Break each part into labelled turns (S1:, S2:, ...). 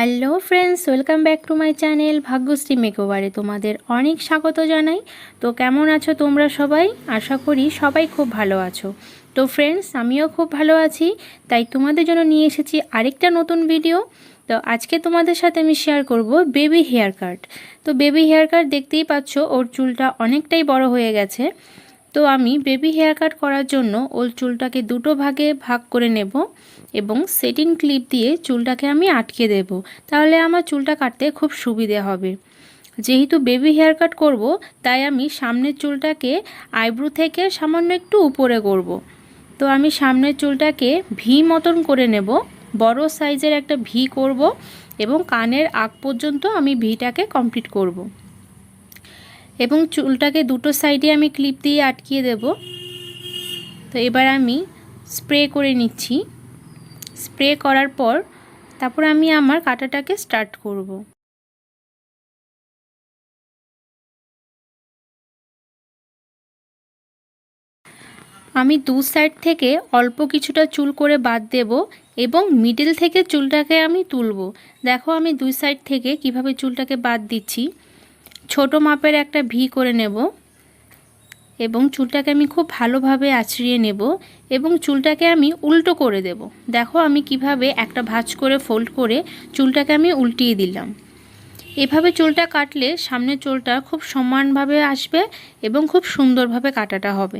S1: Hello friends, welcome back to my channel Bhagyashree মেকওভারে তোমাদের অনেক স্বাগত জানাই। তো কেমন আছো তোমরা সবাই? আশা করি সবাই খুব ভালো আছো। তো ফ্রেন্ডস, আমিও খুব ভালো আছি, তাই তোমাদের জন্য নিয়ে এসেছি আরেকটা নতুন ভিডিও। তো আজকে তোমাদের সাথে আমি শেয়ার করব বেবি হেয়ার কাট। তো বেবি হেয়ার কাট দেখতেই পাচ্ছ, ওর চুলটা অনেকটাই বড় হয়ে গেছে। তো আমি বেবি হেয়ার কাট করার জন্য ওর চুলটাকে দুটো ভাগে ভাগ করে নেব এবং সেটিং ক্লিপ দিয়ে চুলটাকে আমি আটকে দেব, তাহলে আমার চুলটা কাটতে খুব সুবিধে হবে। যেহেতু বেবি হেয়ার কাট করব, তাই আমি সামনের চুলটাকে আইব্রু থেকে সামান্য একটু উপরে করব। তো আমি সামনের চুলটাকে ভি মতন করে নেব, বড় সাইজের একটা ভি করব এবং কানের আগ পর্যন্ত আমি ভিটাকে কমপ্লিট করব এবং চুলটাকে দুটো সাইডে আমি ক্লিপ দিয়ে আটকিয়ে দেব। তো এবার আমি স্প্রে করে নিচ্ছি। স্প্রে করার পর তারপর আমি আমার কাটাটাকে স্টার্ট করব। আমি দু সাইড থেকে অল্প কিছুটা চুল করে বাদ দেব এবং মিডল থেকে চুলটাকে আমি তুলব। দেখো আমি দুই সাইড থেকে কিভাবে চুলটাকে বাদ দিচ্ছি। ছোট মাপের একটা ভি করে নেব এবং চুলটাকে আমি খুব ভালোভাবে আঁচড়িয়ে নেব এবং চুলটাকে আমি উল্টো করে দেব। দেখো আমি কিভাবে একটা ভাঁজ করে ফোল্ড করে চুলটাকে আমি উল্টিয়ে দিলাম। এভাবে চুলটা কাটলে সামনের চুলটা খুব সমানভাবে আসবে এবং খুব সুন্দরভাবে কাটাটা হবে।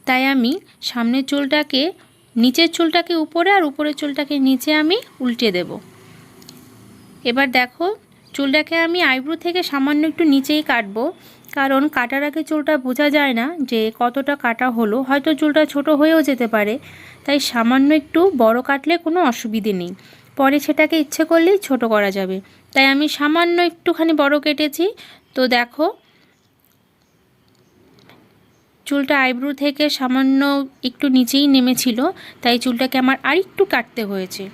S1: তাই আমি সামনের চুলটাকে, নিচের চুলটাকে উপরে আর উপরের চুলটাকে নিচে আমি উল্টে দেব। এবার দেখো চুলটাকে আমি আইব্রু থেকে সামান্য একটু নিচেই কাটবো, কারণ কাটার আগে চুলটা বোঝা যায় না যে কতটা কাটা হলো, হয়তো চুলটা ছোট হয়েও যেতে পারে। তাই সামান্য একটু বড় কাটলে কোনো অসুবিধে নেই, পরে সেটাকে ইচ্ছে করলেই ছোট করা যাবে। তাই আমি সামান্য একটুখানি বড় কেটেছি। তো দেখো চুলটা আইব্রু থেকে সামান্য একটু নিচেই নেমেছিল, তাই চুলটাকে আমার আরেকটু কাটতে হয়েছে।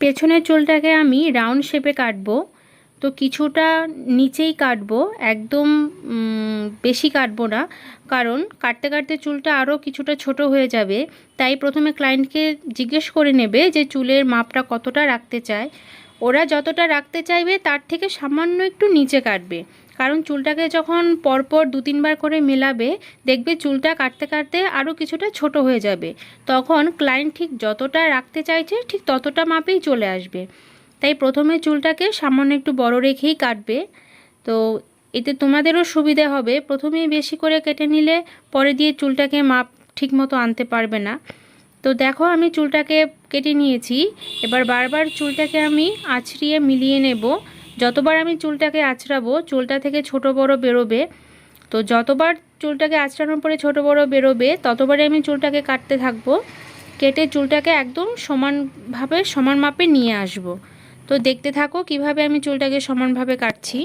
S1: পেছনের চুলটাকে আমি রাউন্ড শেপে কাটবো। তো কিছুটা নিচেই কাটবো, একদম বেশি কাটবো না, কারণ কাটতে কাটতে চুলটা আরও কিছুটা ছোট হয়ে যাবে। তাই প্রথমে ক্লায়েন্টকে জিজ্ঞেস করে নেবে যে চুলের মাপটা কতটা রাখতে চায়। ওরা যতটা রাখতে চাইবে তার থেকে সামান্য একটু নিচে কাটবে, কারণ চুলটাকে যখন পরপর দু তিনবার করে মেলাবে, দেখবে চুলটা কাটতে কাটতে আরও কিছুটা ছোট হয়ে যাবে। তখন ক্লায়েন্ট ঠিক যতটা রাখতে চাইছে ঠিক ততটা মাপেই চলে আসবে। তাই প্রথমে চুলটাকে সামান্য একটু বড় রেখেই কাটবে। তো এতে তোমাদেরও সুবিধা হবে, প্রথমেই বেশি করে কেটে নিলে পরে দিয়ে চুলটাকে মাপ ঠিকমতো আনতে পারবে না। তো দেখো আমি চুলটাকে কেটে নিয়েছি। এবার বারবার চুলটাকে আমি আঁচড়িয়ে মিলিয়ে নেব। যতবার আমি চুলটাকে আঁচড়াবো চুলটা থেকে ছোট বড় বেরোবে। তো যতবার চুলটাকে আঁচড়ানোর পরে ছোট বড় বেরোবে ততবারই আমি চুলটাকে কাটতে থাকবো। কেটে চুলটাকে একদম সমানভাবে সমান মাপে নিয়ে আসব। তো দেখতে থাকো কিভাবে আমি চুলটাকে সমানভাবে কাটছি।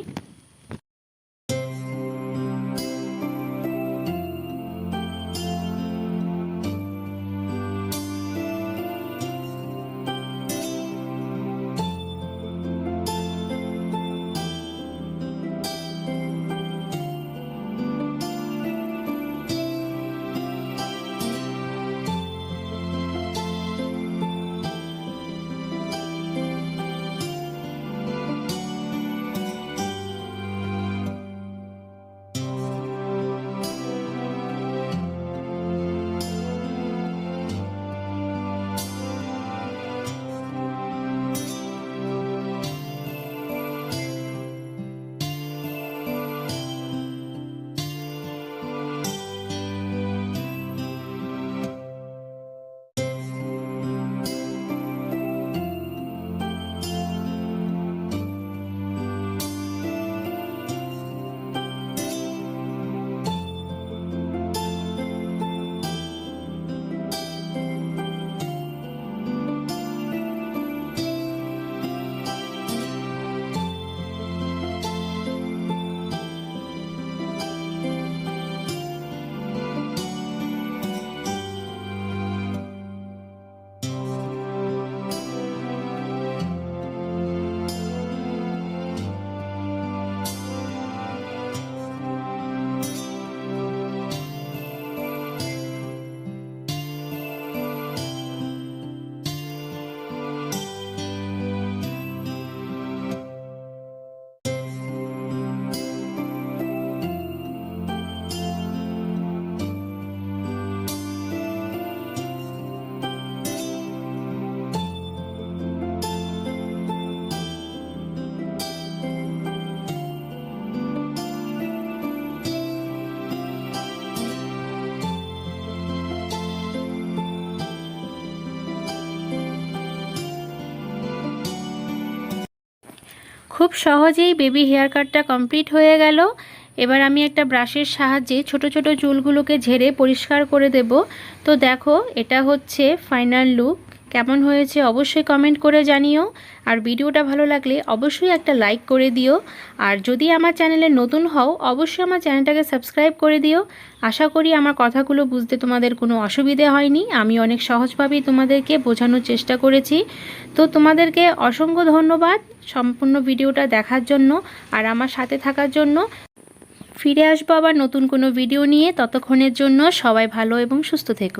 S1: খুব সহজেই বেবি হেয়ার কাটটা কমপ্লিট হয়ে গেল। এবার আমি একটা ব্রাশের সাহায্যে ছোট ছোট চুলগুলোকে ঝেড়ে পরিষ্কার করে দেব। তো দেখো, এটা হচ্ছে ফাইনাল লুক। কেমন হয়েছে অবশ্যই কমেন্ট করে জানিও। আর ভিডিওটা ভালো লাগলে অবশ্যই একটা লাইক করে দিও। আর যদি আমার চ্যানেলে নতুন হও অবশ্যই আমার চ্যানেলটাকে সাবস্ক্রাইব করে দিও। আশা করি আমার কথাগুলো বুঝতে তোমাদের কোনো অসুবিধে হয়নি। আমি অনেক সহজভাবেই তোমাদেরকে বোঝানোর চেষ্টা করেছি। তো তোমাদেরকে অসংখ্য ধন্যবাদ সম্পূর্ণ ভিডিওটা দেখার জন্য আর আমার সাথে থাকার জন্য। ফিরে আসবো আবার নতুন কোনো ভিডিও নিয়ে। ততক্ষণের জন্য সবাই ভালো এবং সুস্থ থেকো।